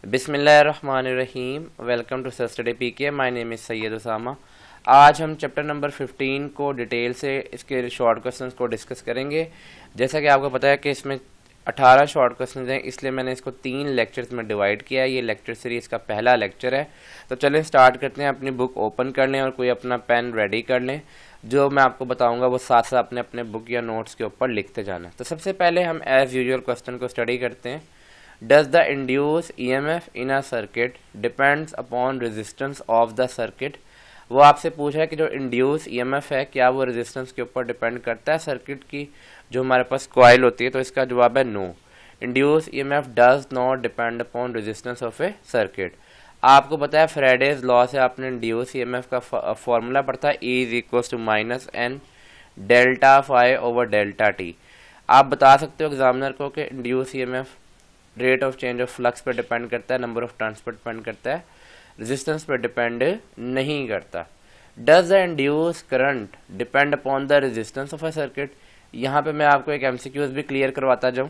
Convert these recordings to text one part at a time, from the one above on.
बिस्मिल्लाहिर्रहमानिर्रहीम। Welcome to study PK. My name is Syed Usama. आज हम चैप्टर नंबर 15 को डिटेल से इसके शॉर्ट क्वेश्चंस को डिस्कस करेंगे। जैसा कि आपको पता है कि इसमें 18 शॉर्ट क्वेश्चंस हैं, इसलिए मैंने इसको 3 लेक्चर्स में डिवाइड किया है। ये लेक्चर सीरीज़ का पहला लेक्चर है। तो चलें स्टार्ट करते हैं। अपनी बुक ओपन कर लें और कोई अपना पेन रेडी कर लें। जो मैं आपको बताऊंगा वो साथ साथ अपने अपने बुक या नोट्स के ऊपर लिखते जाना। तो सबसे पहले हम एज यूजुअल क्वेश्चन को स्टडी करते हैं। Does the induced EMF in a circuit depends upon resistance of the circuit? वो आपसे पूछा है कि जो इंड्यूस EMF है क्या वो रेजिस्टेंस के ऊपर डिपेंड करता है सर्किट की जो हमारे पास कॉइल होती है। तो इसका जवाब है no. Induce EMF does not depend upon resistance of a circuit. आपको पता है फ्राइडेज लॉ से आपने इंड्यूस EMF का फॉर्मूला पढ़ा था, E is equal to minus N delta phi over delta t. आप बता सकते हो एग्जामिनर को कि induce EMF rate of change of flux पर डिपेंड करता है, नंबर ऑफ टर्न्स पर डिपेंड करता है, रेजिस्टेंस पर डिपेंड नहीं करता। Does the induce current depend upon the resistance of a circuit. यहाँ पे मैं आपको एक एमसीक्यूज भी क्लियर करवाता जाऊँ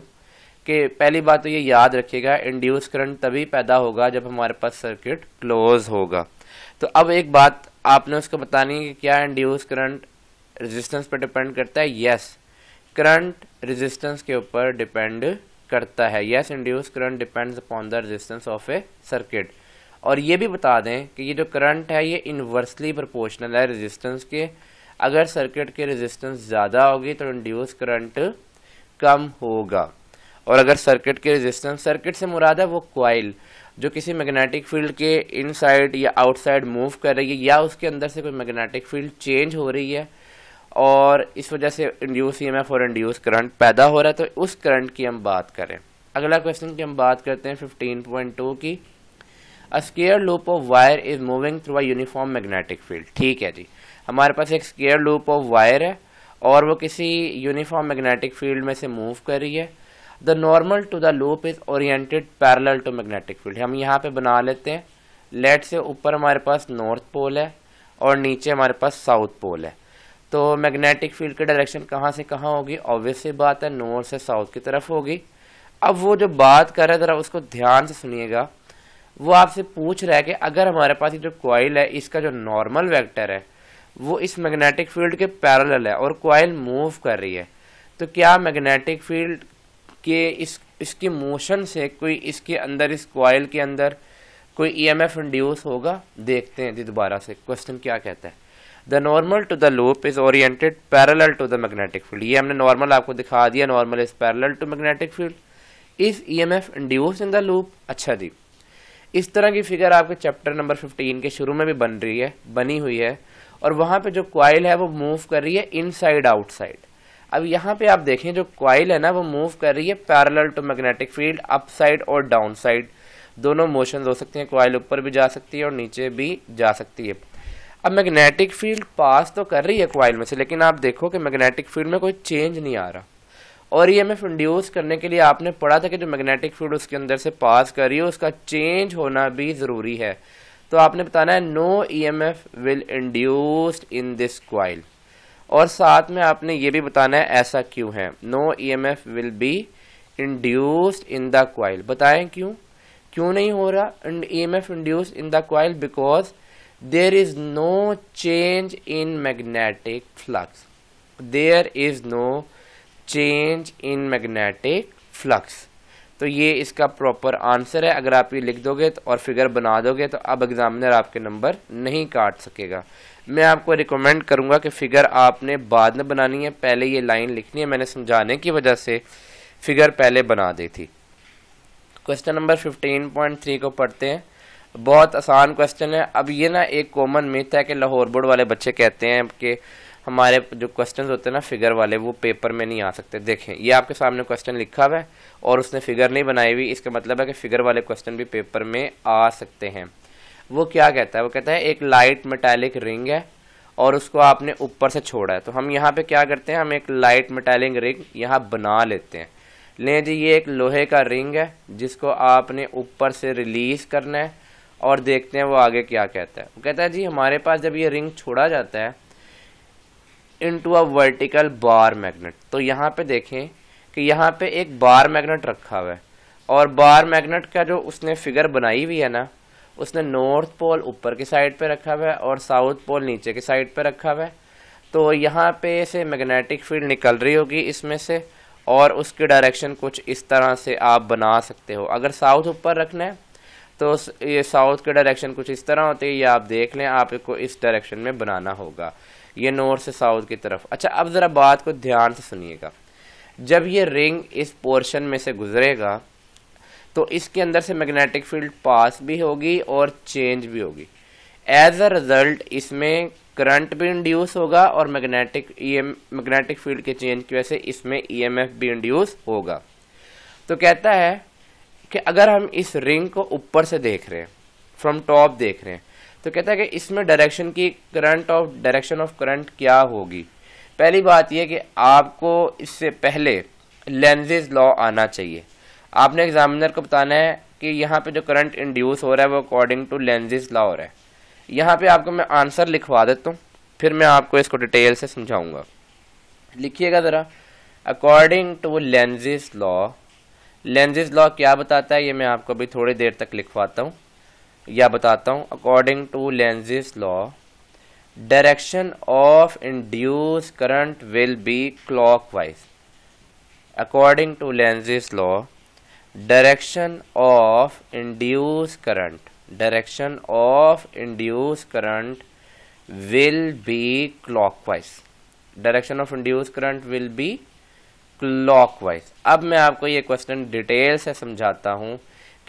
कि पहली बात तो ये याद रखिएगा, इंड्यूस करंट तभी पैदा होगा जब हमारे पास सर्किट क्लोज होगा। तो अब एक बात आपने उसको बतानी है कि क्या इंड्यूस करंट रेजिस्टेंस पर डिपेंड करता है। यस, करंट रेजिस्टेंस के ऊपर डिपेंड करता है। Yes, induce current depends upon the resistance of a circuit. और ये भी बता दें कि ये जो करंट है ये इनवर्सली प्रोपोर्शनल है रेजिस्टेंस के। अगर सर्किट के रेजिस्टेंस ज़्यादा होगी तो इंड्यूस करंट कम होगा, और अगर सर्किट के रेजिस्टेंस, सर्किट से मुराद है वो कॉइल जो किसी मैग्नेटिक फील्ड के इनसाइड या आउटसाइड मूव कर रही है या उसके अंदर से कोई मैग्नेटिक फील्ड चेंज हो रही है और इस वजह से इंड्यूस EMF और इंड्यूस करंट पैदा हो रहा है, तो उस करंट की हम बात करें। अगला क्वेश्चन की हम बात करते हैं 15.2 की। A square loop of wire is moving through a uniform magnetic field. ठीक है जी, हमारे पास एक स्क्वायर लूप ऑफ वायर है और वो किसी यूनिफॉर्म मैग्नेटिक फील्ड में से मूव कर रही है। The normal to the loop is oriented parallel to magnetic field. हम यहाँ पे बना लेते हैं, लेट से ऊपर हमारे पास नॉर्थ पोल है और नीचे हमारे पास साउथ पोल है। तो मैग्नेटिक फील्ड की डायरेक्शन कहाँ से कहाँ होगी, ऑब्वियस सी बात है नॉर्थ से साउथ की तरफ होगी। अब वो जो बात कर रहा है ज़रा उसको ध्यान से सुनिएगा। वो आपसे पूछ रहा है कि अगर हमारे पास ये जो कॉइल है इसका जो नॉर्मल वेक्टर है वो इस मैग्नेटिक फील्ड के पैरेलल है और कॉइल मूव कर रही है, तो क्या मैग्नेटिक फील्ड के इसकी मोशन से कोई इसके अंदर, इस कॉइल के अंदर कोई EMF इंड्यूस होगा। देखते हैं जी दोबारा से क्वेश्चन क्या कहता है। The normal to the loop is oriented parallel to the magnetic field. ये हमने नॉर्मल आपको दिखा दिया, normal is parallel to magnetic field. Is EMF induce in the loop. अच्छा जी, इस तरह की फिगर आपके चैप्टर नंबर 15 के शुरू में भी बनी हुई है और वहां पे जो कॉइल है वो मूव कर रही है इनसाइड आउटसाइड। अब यहाँ पे आप देखें जो कॉइल है ना वो मूव कर रही है parallel to magnetic field, up side और डाउन साइड दोनों मोशन हो सकती हैं। कॉइल ऊपर भी जा सकती है और नीचे भी जा सकती है। अब मैग्नेटिक फील्ड पास तो कर रही है कॉइल में से, लेकिन आप देखो कि मैग्नेटिक फील्ड में कोई चेंज नहीं आ रहा। और EMF इंड्यूस करने के लिए आपने पढ़ा था कि जो मैग्नेटिक फील्ड उसके अंदर से पास कर रही है उसका चेंज होना भी जरूरी है। तो आपने बताना है no EMF will induced in this coil, और साथ में आपने ये भी बताना है ऐसा क्यों है। No EMF will be induced in the coil. बताएं क्यों नहीं हो रहा EMF induced in the coil. Because there is no change in magnetic flux. There is no change in magnetic flux. तो ये इसका प्रॉपर आंसर है। अगर आप ये लिख दोगे तो और फिगर बना दोगे तो अब एग्जामिनर आपके नंबर नहीं काट सकेगा। मैं आपको रिकमेंड करूंगा कि फिगर आपने बाद में बनानी है, पहले ये लाइन लिखनी है। मैंने समझाने की वजह से फिगर पहले बना दी थी। क्वेश्चन नंबर 15.3 को पढ़ते हैं। बहुत आसान क्वेश्चन है। अब ये ना एक कॉमन मिथ है कि लाहौर बोर्ड वाले बच्चे कहते हैं कि हमारे जो क्वेश्चंस होते हैं ना फिगर वाले वो पेपर में नहीं आ सकते। देखें ये आपके सामने क्वेश्चन लिखा हुआ है और उसने फिगर नहीं बनाई हुई, इसका मतलब है कि फिगर वाले क्वेश्चन भी पेपर में आ सकते हैं। वो क्या कहता है, वो कहता है एक लाइट मेटालिक रिंग है और उसको आपने ऊपर से छोड़ा है। तो हम यहाँ पे क्या करते हैं, हम एक लाइट मेटालिक रिंग यहाँ बना लेते हैं। लें जी, ये एक लोहे का रिंग है जिसको आपने ऊपर से रिलीज करना है और देखते हैं वो आगे क्या कहता है। वो कहता है जी हमारे पास जब ये रिंग छोड़ा जाता है into a vertical bar magnet, तो यहाँ पे देखें कि यहाँ पे एक बार मैग्नेट रखा हुआ है और बार मैग्नेट का जो उसने फिगर बनाई हुई है ना, उसने नॉर्थ पोल ऊपर की साइड पे रखा हुआ है और साउथ पोल नीचे की साइड पे रखा हुआ है। तो यहाँ पे से मैग्नेटिक फील्ड निकल रही होगी इसमें से, और उसकी डायरेक्शन कुछ इस तरह से आप बना सकते हो। अगर साउथ ऊपर रखना है तो ये साउथ की डायरेक्शन कुछ इस तरह होती है, ये आप देख लें, आपको इस डायरेक्शन में बनाना होगा, ये नॉर्थ से साउथ की तरफ। अच्छा, अब ज़रा बात को ध्यान से सुनिएगा। जब ये रिंग इस पोर्शन में से गुजरेगा तो इसके अंदर से मैग्नेटिक फील्ड पास भी होगी और चेंज भी होगी। एज अ रिजल्ट इसमें करंट भी इंड्यूस होगा और मैग्नेटिक फील्ड के चेंज की वजह से इसमें ईएमएफ भी इंड्यूस होगा। तो कहता है कि अगर हम इस रिंग को ऊपर से देख रहे हैं, फ्रॉम टॉप देख रहे हैं, तो कहता है कि इसमें डायरेक्शन ऑफ करंट क्या होगी। पहली बात यह कि आपको इससे पहले लेंजेस लॉ आना चाहिए। आपने एग्जामिनर को बताना है कि यहाँ पे जो करंट इंड्यूस हो रहा है वो अकॉर्डिंग टू लेंजेस लॉ हो रहा है। यहाँ पे आपको मैं आंसर लिखवा देता हूँ, फिर मैं आपको इसको डिटेल से समझाऊंगा। लिखिएगा ज़रा, according to Lenz's law. Lenz's law क्या बताता है ये मैं आपको अभी थोड़ी देर तक लिखवाता हूँ या बताता हूँ। According to Lenz's law, direction of induce current will be clockwise. According to Lenz's law, direction of induce current will be clockwise. Direction of induced current will be clockwise. अब मैं आपको ये क्वेश्चन डिटेल से समझाता हूँ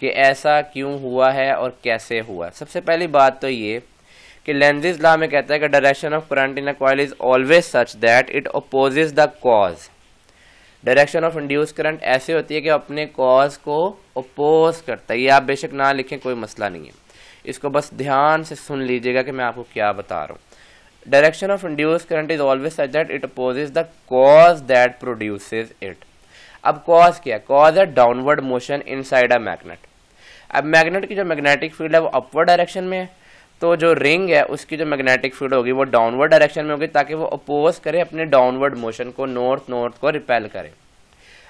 कि ऐसा क्यों हुआ है और कैसे हुआ। सबसे पहली बात तो ये कि लेंजेस लॉ में कहता है कि direction of current in a coil is always such that it opposes the cause. Direction of induce current ऐसे होती है कि अपने कॉज को अपोज करता है। ये आप बेशक ना लिखें, कोई मसला नहीं है, इसको बस ध्यान से सुन लीजिएगा कि मैं आपको क्या बता रहा हूँ। Direction of induce current is always such that it opposes the cause that produces it. अब कॉज क्या है? कॉज है downward motion inside a magnet. अब मैग्नेट की जो मैग्नेटिक फील्ड है वो अपवर्ड डायरेक्शन में है, तो जो रिंग है उसकी जो मैग्नेटिक फील्ड होगी वो डाउनवर्ड डायरेक्शन में होगी, ताकि वो अपोज करे अपने डाउनवर्ड मोशन को, नॉर्थ को रिपेल करे।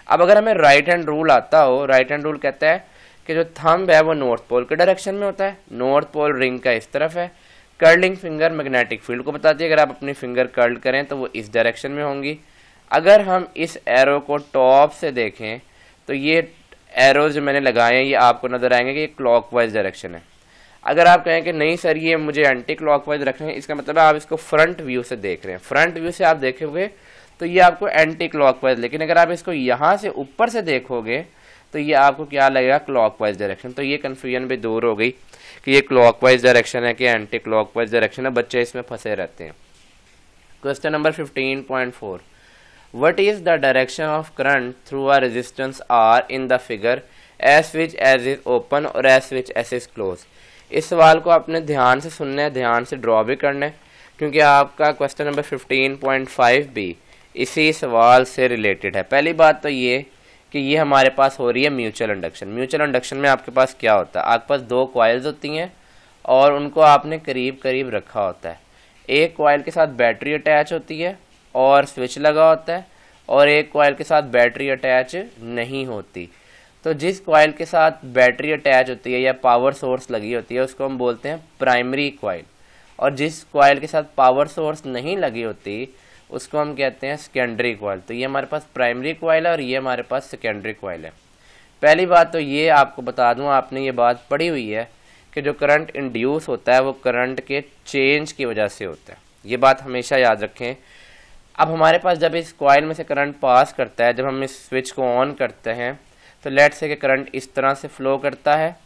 अब अगर हमें राइट हैंड रूल आता हो, राइट हैंड रूल कहता है कि जो थंब है वो नॉर्थ पोल के डायरेक्शन में होता है, नॉर्थ पोल रिंग का इस तरफ है, कर्लिंग फिंगर मैग्नेटिक फील्ड को बताती है, अगर आप अपनी फिंगर कर्ल करें तो वो इस डायरेक्शन में होंगी। अगर हम इस एरो को टॉप से देखें तो ये एरो जो मैंने लगाए हैं ये आपको नजर आएंगे कि ये क्लॉकवाइज डायरेक्शन है। अगर आप कहें कि नहीं सर ये मुझे एंटी क्लॉकवाइज रखना है, इसका मतलब है आप इसको फ्रंट व्यू से देख रहे हैं, फ्रंट व्यू से आप देखोगे तो ये आपको एंटी क्लॉकवाइज, लेकिन अगर आप इसको यहाँ से ऊपर से देखोगे तो ये आपको क्या लगेगा? Clockwise direction. तो ये कंफ्यूजन भी दूर हो गई कि ये क्लॉकवाइज डायरेक्शन है कि एंटी क्लॉकवाइज डायरेक्शन है, बच्चे इसमें फंसे रहते हैं। Question number 15.4, what is the direction of current through a resistance R in the figure as which S is open और as which S is close. इस सवाल को आपने ध्यान से सुनना है, ध्यान से ड्रॉ भी करना है, क्योंकि आपका क्वेश्चन नंबर 15.5 भी इसी सवाल से रिलेटेड है। पहली बात तो ये कि ये हमारे पास हो रही है म्यूचुअल इंडक्शन। म्यूचुअल इंडक्शन में आपके पास क्या होता है? आपके पास दो कॉइल्स होती हैं और उनको आपने करीब करीब रखा होता है। एक कॉइल के साथ बैटरी अटैच होती है और स्विच लगा होता है, और एक कॉइल के साथ बैटरी अटैच नहीं होती। तो जिस कॉइल के साथ बैटरी अटैच होती है या पावर सोर्स लगी होती है उसको हम बोलते हैं प्राइमरी कॉइल, और जिस कॉइल के साथ पावर सोर्स नहीं लगी होती उसको हम कहते हैं सेकेंडरी कॉइल। तो ये हमारे पास प्राइमरी कॉइल है और ये हमारे पास सेकेंडरी कॉइल है। पहली बात तो ये आपको बता दूं, आपने ये बात पढ़ी हुई है कि जो करंट इंड्यूस होता है वो करंट के चेंज की वजह से होता है, ये बात हमेशा याद रखें। अब हमारे पास जब इस कॉइल में से करंट पास करता है, जब हम इस स्विच को ऑन करते हैं तो लेट्स से कि करंट इस तरह से फ्लो करता है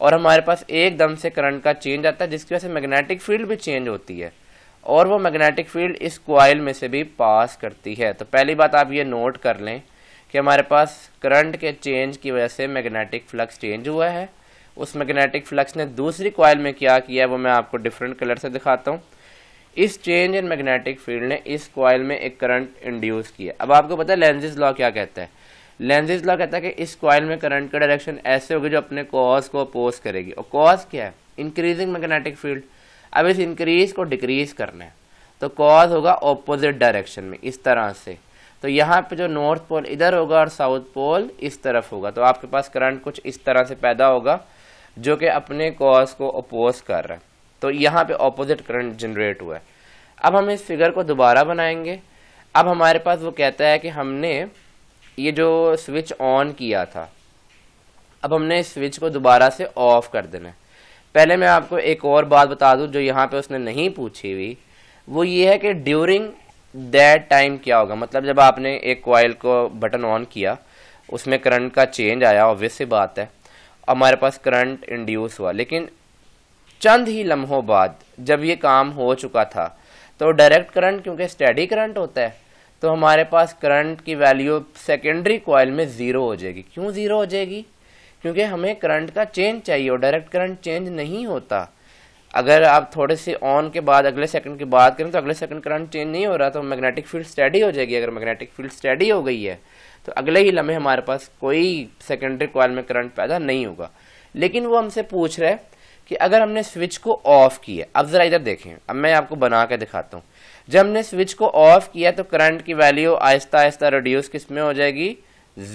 और हमारे पास एकदम से करंट का चेंज आता है, जिसकी वजह से मैग्नेटिक फील्ड भी चेंज होती है और वो मैग्नेटिक फील्ड इस कॉइल में से भी पास करती है। तो पहली बात आप ये नोट कर लें कि हमारे पास करंट के चेंज की वजह से मैग्नेटिक फ्लक्स चेंज हुआ है। उस मैग्नेटिक फ्लक्स ने दूसरी कॉइल में क्या किया है वो मैं आपको डिफरेंट कलर से दिखाता हूँ। इस चेंज इन मैग्नेटिक फील्ड ने इस कॉइल में एक करंट इंड्यूस किया। अब आपको पता है लेंजेस लॉ क्या कहता है? लेंजेस लॉ कहता है कि इस कॉइल में करंट का डायरेक्शन ऐसे होगी जो अपने कॉज को अपोज करेगी, और कॉज क्या है? Increasing magnetic field. अब इस इंक्रीज को डिक्रीज करना है तो कॉज होगा ऑपोजिट डायरेक्शन में, इस तरह से। तो यहाँ पे जो नॉर्थ पोल इधर होगा और साउथ पोल इस तरफ होगा, तो आपके पास करंट कुछ इस तरह से पैदा होगा जो कि अपने कॉज को अपोज कर रहा है। तो यहाँ पे ऑपोजिट करंट जनरेट हुआ है। अब हम इस फिगर को दोबारा बनाएंगे। अब हमारे पास वो कहता है कि हमने ये जो स्विच ऑन किया था, अब हमने इस स्विच को दोबारा से ऑफ कर देना है। पहले मैं आपको एक और बात बता दूं जो यहाँ पे उसने नहीं पूछी हुई, वो ये है कि ड्यूरिंग दैट टाइम क्या होगा। मतलब जब आपने एक कॉइल को बटन ऑन किया, उसमें करंट का चेंज आया, ऑब्वियस सी बात है, हमारे पास करंट इंड्यूस हुआ, लेकिन चंद ही लम्हों बाद जब ये काम हो चुका था तो डायरेक्ट करंट, क्योंकि स्टेडी करंट होता है, तो हमारे पास करंट की वैल्यू सेकेंडरी कॉइल में 0 हो जाएगी। क्यों 0 हो जाएगी? क्योंकि हमें करंट का चेंज चाहिए और डायरेक्ट करंट चेंज नहीं होता। अगर आप थोड़े से ऑन के बाद अगले सेकंड की बात करें तो अगले सेकंड करंट चेंज नहीं हो रहा, तो मैग्नेटिक फील्ड स्टेडी हो जाएगी। अगर मैग्नेटिक फील्ड स्टेडी हो गई है तो अगले ही लम्हे हमारे पास कोई सेकेंडरी कॉइल में करंट पैदा नहीं होगा। लेकिन वो हमसे पूछ रहा है कि अगर हमने स्विच को ऑफ किया, अब जरा इधर देखें, अब मैं आपको बना के दिखाता हूँ। जब हमने स्विच को ऑफ किया तो करंट की वैल्यू आहिस्ता आहिस्ता रिड्यूस किस में हो जाएगी?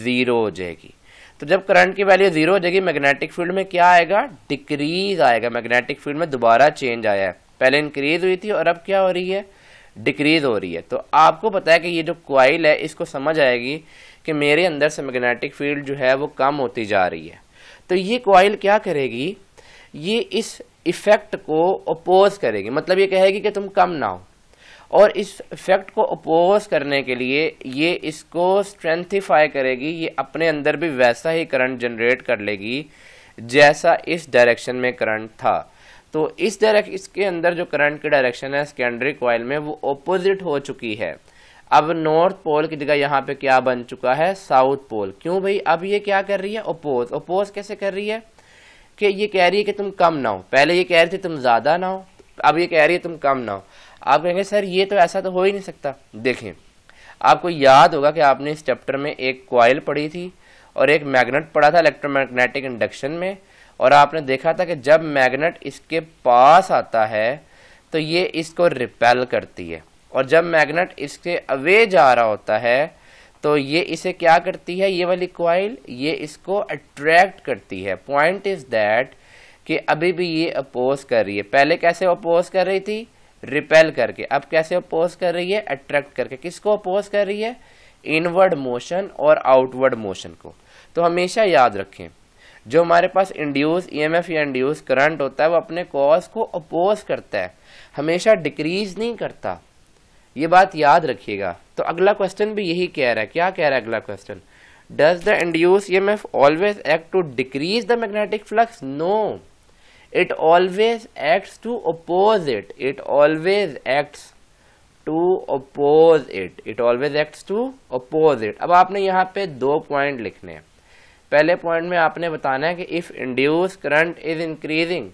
0 हो जाएगी। तो जब करंट की वैल्यू 0 हो जाएगी, मैग्नेटिक फील्ड में क्या आएगा? डिक्रीज आएगा। मैग्नेटिक फील्ड में दोबारा चेंज आया है, पहले इंक्रीज हुई थी और अब क्या हो रही है? डिक्रीज हो रही है। तो आपको पता है कि ये जो कॉइल है इसको समझ आएगी कि मेरे अंदर से मैग्नेटिक फील्ड जो है वो कम होती जा रही है। तो ये कॉइल क्या करेगी? ये इस इफेक्ट को अपोज करेगी, मतलब ये कहेगी कि तुम कम ना हो, और इस इफेक्ट को अपोज करने के लिए ये इसको स्ट्रेंथिफाई करेगी। ये अपने अंदर भी वैसा ही करंट जनरेट कर लेगी जैसा इस डायरेक्शन में करंट था। तो इसके अंदर जो करंट की डायरेक्शन है सेकेंडरी कॉइल में वो ऑपोजिट हो चुकी है। अब नॉर्थ पोल की जगह यहाँ पे क्या बन चुका है? South pole. क्यों भाई? अब ये क्या कर रही है? अपोज। अपोज कैसे कर रही है? कि ये कह रही है कि तुम कम ना हो। पहले ये कह रही थी तुम ज्यादा ना हो, अब ये कह रही है तुम कम ना हो। आप कहेंगे सर ये तो ऐसा तो हो ही नहीं सकता। देखें, आपको याद होगा कि आपने इस चैप्टर में एक कॉइल पढ़ी थी और एक मैग्नेट पढ़ा था इलेक्ट्रोमैग्नेटिक इंडक्शन में, और आपने देखा था कि जब मैग्नेट इसके पास आता है तो ये इसको रिपेल करती है, और जब मैग्नेट इसके अवे जा रहा होता है तो ये इसे क्या करती है? ये वाली कॉइल ये इसको अट्रैक्ट करती है। पॉइंट इज दैट कि अभी भी ये अपोज कर रही है। पहले कैसे अपोज कर रही थी? रिपेल करके। अब कैसे अपोज कर रही है? अट्रैक्ट करके। किसको अपोज कर रही है? इनवर्ड मोशन और आउटवर्ड मोशन को। तो हमेशा याद रखें, जो हमारे पास इंड्यूस ईएमएफ या इंड्यूस करंट होता है वो अपने कॉज को अपोज करता है, हमेशा डिक्रीज नहीं करता। ये बात याद रखिएगा। तो अगला क्वेश्चन भी यही कह रहा है। क्या कह रहा है अगला question? Does the induce EMF always act to decrease the magnetic flux? No, it always acts to oppose it. It always acts to oppose it. It always acts to oppose it. अब आपने यहाँ पे 2 point लिखने हैं। पहले point में आपने बताना है कि if induce current is increasing,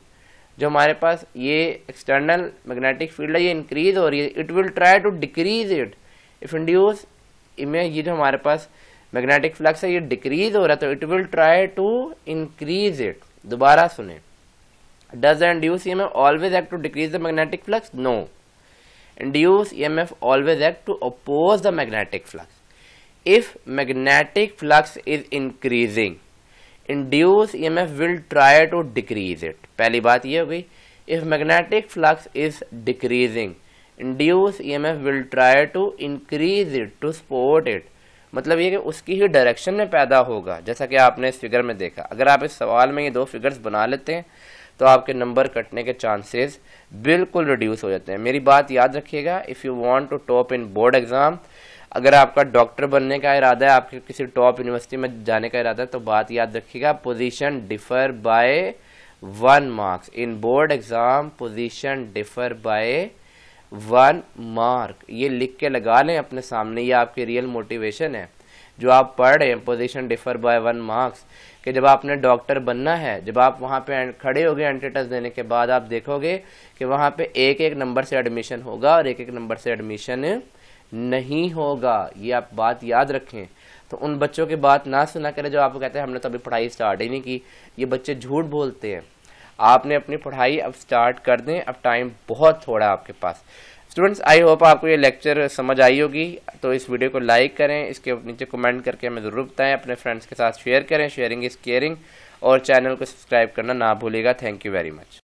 जो हमारे पास ये एक्सटर्नल मैग्नेटिक फील्ड है ये इंक्रीज हो रही है, it will try to decrease it. If induce में ये जो हमारे पास मैग्नेटिक फ्लक्स है ये डिक्रीज हो रहा है तो it will try to increase it. दोबारा सुने, does the induced EMF always act to decrease the magnetic flux? No, induced EMF always act to oppose the magnetic flux. If magnetic flux is increasing, induced EMF will try to decrease it. पहली बात ये हो गई। If magnetic flux is decreasing, induced EMF will try to increase it to support it. मतलब ये कि उसकी ही direction में पैदा होगा, जैसा कि आपने इस फिगर में देखा। अगर आप इस सवाल में ये 2 फिगर्स बना लेते हैं तो आपके नंबर कटने के चांसेस बिल्कुल रिड्यूस हो जाते हैं। मेरी बात याद रखिएगा, if you want to top in board exam, अगर आपका डॉक्टर बनने का इरादा है, आपके किसी टॉप यूनिवर्सिटी में जाने का इरादा है, तो बात याद रखिएगा, position differ by 1 marks in board exam. Position differ by 1 mark, ये लिख के लगा लें अपने सामने। ये आपकी रियल मोटिवेशन है जो आप पढ़ रहे हैं, पोजीशन डिफर बाय 1 मार्क्स, कि जब आपने डॉक्टर बनना है, जब आप वहाँ पे खड़े हो गए एंट्री टेस्ट देने के बाद, आप देखोगे कि वहाँ पे 1-1 नंबर से एडमिशन होगा और 1-1 नंबर से एडमिशन नहीं होगा। ये आप बात याद रखें। तो उन बच्चों की बात ना सुना करें जो आपको कहते हैं हमने तो अभी पढ़ाई स्टार्ट ही नहीं की। ये बच्चे झूठ बोलते हैं। आपने अपनी पढ़ाई अब स्टार्ट कर दें, अब टाइम बहुत थोड़ा है आपके पास। स्टूडेंट्स, आई होप आपको ये लेक्चर समझ आई होगी। तो इस वीडियो को लाइक करें, इसके नीचे कमेंट करके हमें ज़रूर बताएं, अपने फ्रेंड्स के साथ शेयर करें, शेयरिंग इज़ केयरिंग, और चैनल को सब्सक्राइब करना ना भूलिएगा। Thank you very much.